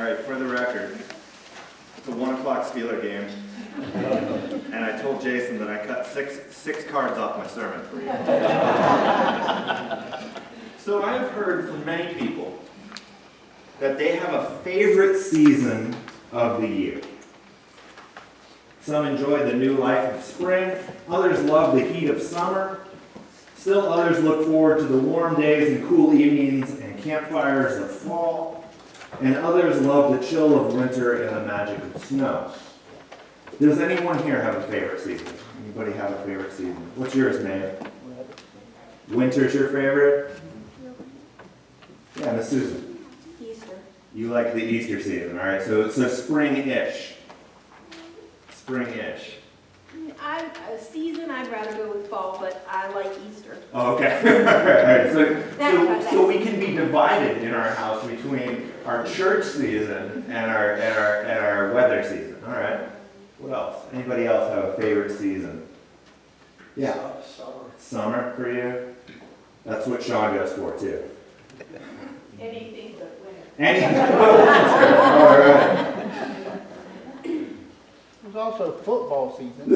right, for the record, it's a 1 o'clock Steeler game, and I told Jason that I cut six cards off my sermon for you. So I've heard from many people that they have a favorite season of the year. Some enjoy the new life of spring, others love the heat of summer, still others look forward to the warm days and cool evenings and campfires of fall, and others love the chill of winter and the magic of snow. Does anyone here have a favorite season? Anybody have a favorite season? What's yours, Nate? Winter's your favorite? Yeah, Miss Susan. Easter. You like the Easter season, all right? So spring-ish. Spring-ish. Season, I'd rather go with fall, but I like Easter. Oh, okay. All right. So we can be divided in our house between our church season and our weather season. All right. What else? Anybody else have a favorite season? Yeah. Summer for you? That's what Sean goes for too. Anything but winter. Anything but winter. All right. There's also football season.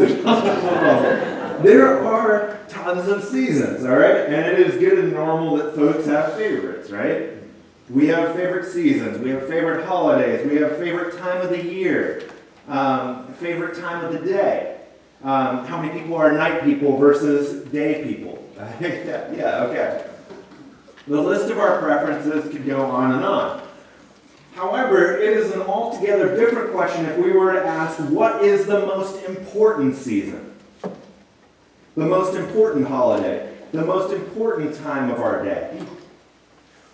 There are tons of seasons, all right? And it is good and normal that folks have favorites, right? We have favorite seasons. We have favorite holidays. We have favorite time of the year. Favorite time of the day. How many people are night people versus day people? Yeah, okay. The list of our preferences could go on and on. However, it is an altogether different question if we were to ask, what is the most important season? The most important holiday? The most important time of our day?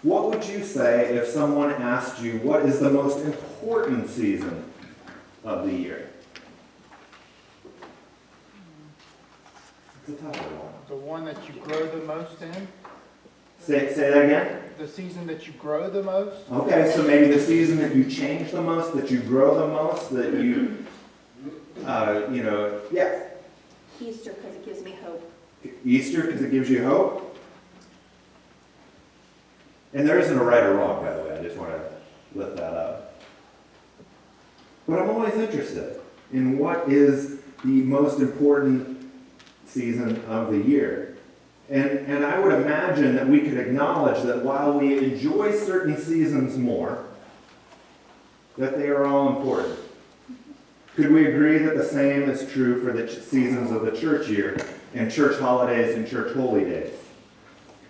What would you say if someone asked you, what is the most important season of the year? It's a tough one. The one that you grow the most in? Say that again? The season that you grow the most? Okay, so maybe the season that you change the most, that you grow the most, that you, yeah. Easter, because it gives me hope. Easter, because it gives you hope. And there isn't a right or wrong, by the way. I just want to lift that up. But I'm always interested in what is the most important season of the year. And I would imagine that we could acknowledge that while we enjoy certain seasons more, that they are all important. Could we agree that the same is true for the seasons of the church year and church holidays and church holy days?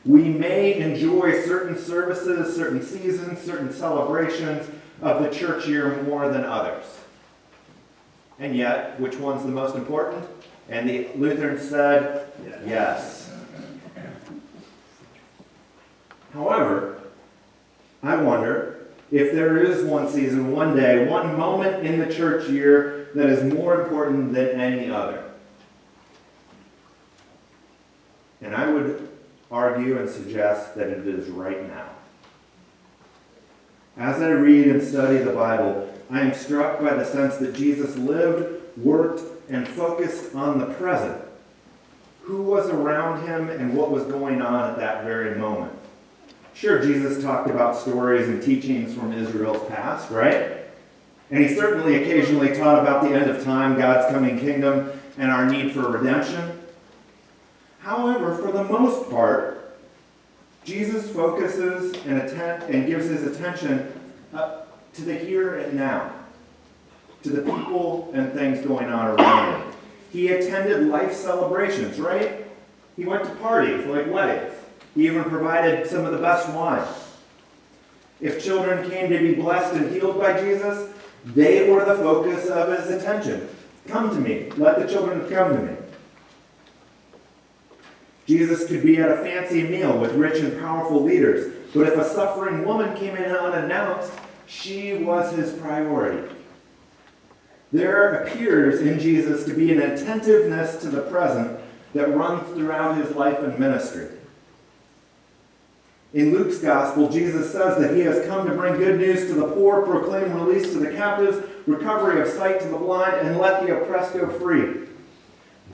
We may enjoy certain services, certain seasons, certain celebrations of the church year more than others. And yet, which one's the most important? And the Lutherans said, yes. However, I wonder if there is one season, one day, one moment in the church year that is more important than any other. And I would argue and suggest that it is right now. As I read and study the Bible, I am struck by the sense that Jesus lived, worked, and focused on the present. Who was around him and what was going on at that very moment? Sure, Jesus talked about stories and teachings from Israel's past, right? And he certainly occasionally taught about the end of time, God's coming kingdom, and our need for redemption. However, for the most part, Jesus focuses and gives his attention to the here and now, to the people and things going on around him. He attended life celebrations, right? He went to parties like weddings. He even provided some of the best wine. If children came to be blessed and healed by Jesus, they were the focus of his attention. Come to me. Let the children come to me. Jesus could be at a fancy meal with rich and powerful leaders, but if a suffering woman came in unannounced, she was his priority. There appears in Jesus to be an attentiveness to the present that runs throughout his life and ministry. In Luke's gospel, Jesus says that he has come to bring good news to the poor, proclaim release to the captives, recovery of sight to the blind, and let the oppressed go free.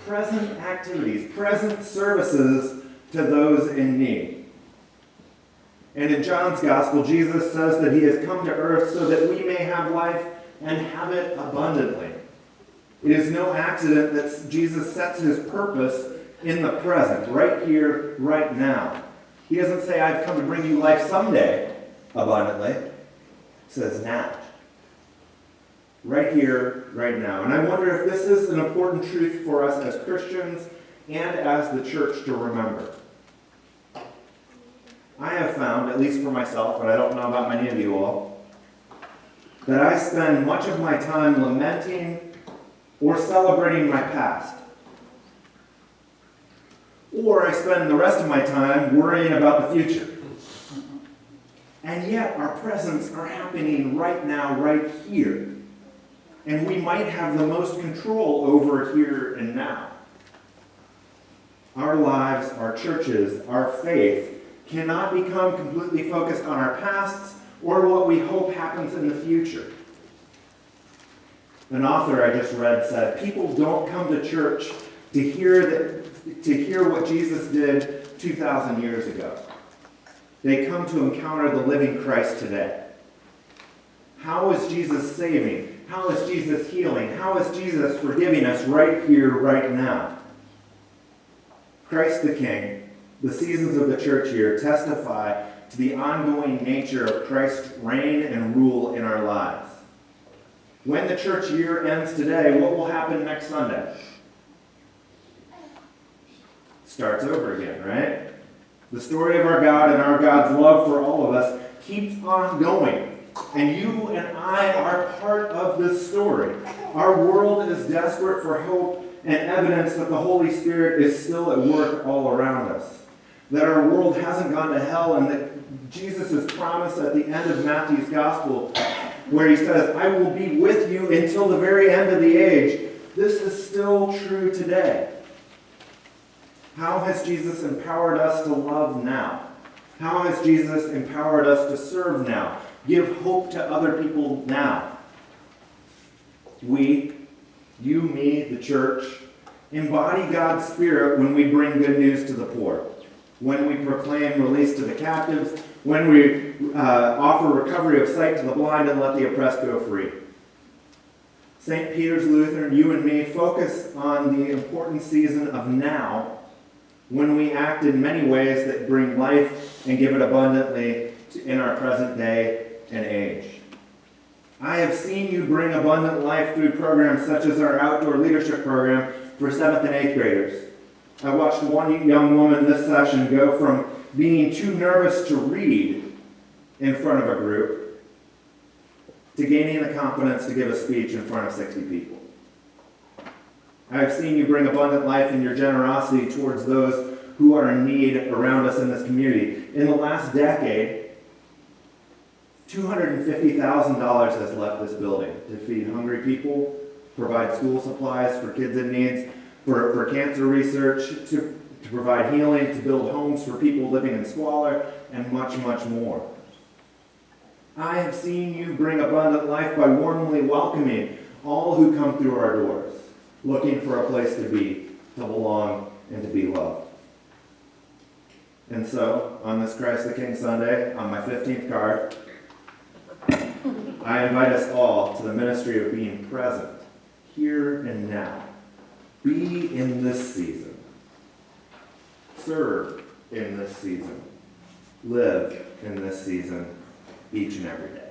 Present activities, present services to those in need. And in John's gospel, Jesus says that he has come to earth so that we may have life and have it abundantly. It is no accident that Jesus sets his purpose in the present, right here, right now. He doesn't say, I've come to bring you life someday abundantly. He says now. Right here, right now. And I wonder if this is an important truth for us as Christians and as the church to remember. I have found, at least for myself, but I don't know about many of you all, that I spend much of my time lamenting or celebrating my past. Or I spend the rest of my time worrying about the future. And yet our presents are happening right now, right here. And we might have the most control over here and now. Our lives, our churches, our faith cannot become completely focused on our pasts or what we hope happens in the future. An author I just read said, people don't come to church to hear what Jesus did 2,000 years ago. They come to encounter the living Christ today. How is Jesus saving? How is Jesus healing? How is Jesus forgiving us right here, right now? Christ the King, the seasons of the church year testify to the ongoing nature of Christ's reign and rule in our lives. When the church year ends today, what will happen next Sunday? Starts over again, right? The story of our God and our God's love for all of us keeps on going. And you and I are part of this story. Our world is desperate for hope and evidence that the Holy Spirit is still at work all around us. That our world hasn't gone to hell, and that Jesus' promise at the end of Matthew's Gospel, where he says, I will be with you until the very end of the age, this is still true today. How has Jesus empowered us to love now? How has Jesus empowered us to serve now? Give hope to other people now. We, you, me, the church, embody God's Spirit when we bring good news to the poor, when we proclaim release to the captives, when we offer recovery of sight to the blind and let the oppressed go free. St. Peter's Lutheran, you and me, focus on the important season of now, when we act in many ways that bring life and give it abundantly in our present day and age. I have seen you bring abundant life through programs such as our outdoor leadership program for 7th and 8th graders. I watched one young woman this session go from being too nervous to read in front of a group to gaining the confidence to give a speech in front of 60 people. I have seen you bring abundant life in your generosity towards those who are in need around us in this community. In the last decade, $250,000 has left this building to feed hungry people, provide school supplies for kids in need, for cancer research, to provide healing, to build homes for people living in squalor, and much, much more. I have seen you bring abundant life by warmly welcoming all who come through our doors, looking for a place to be, to belong, and to be loved. And so, on this Christ the King Sunday, on my 15th card, I invite us all to the ministry of being present, here and now. Be in this season. Serve in this season. Live in this season, each and every day.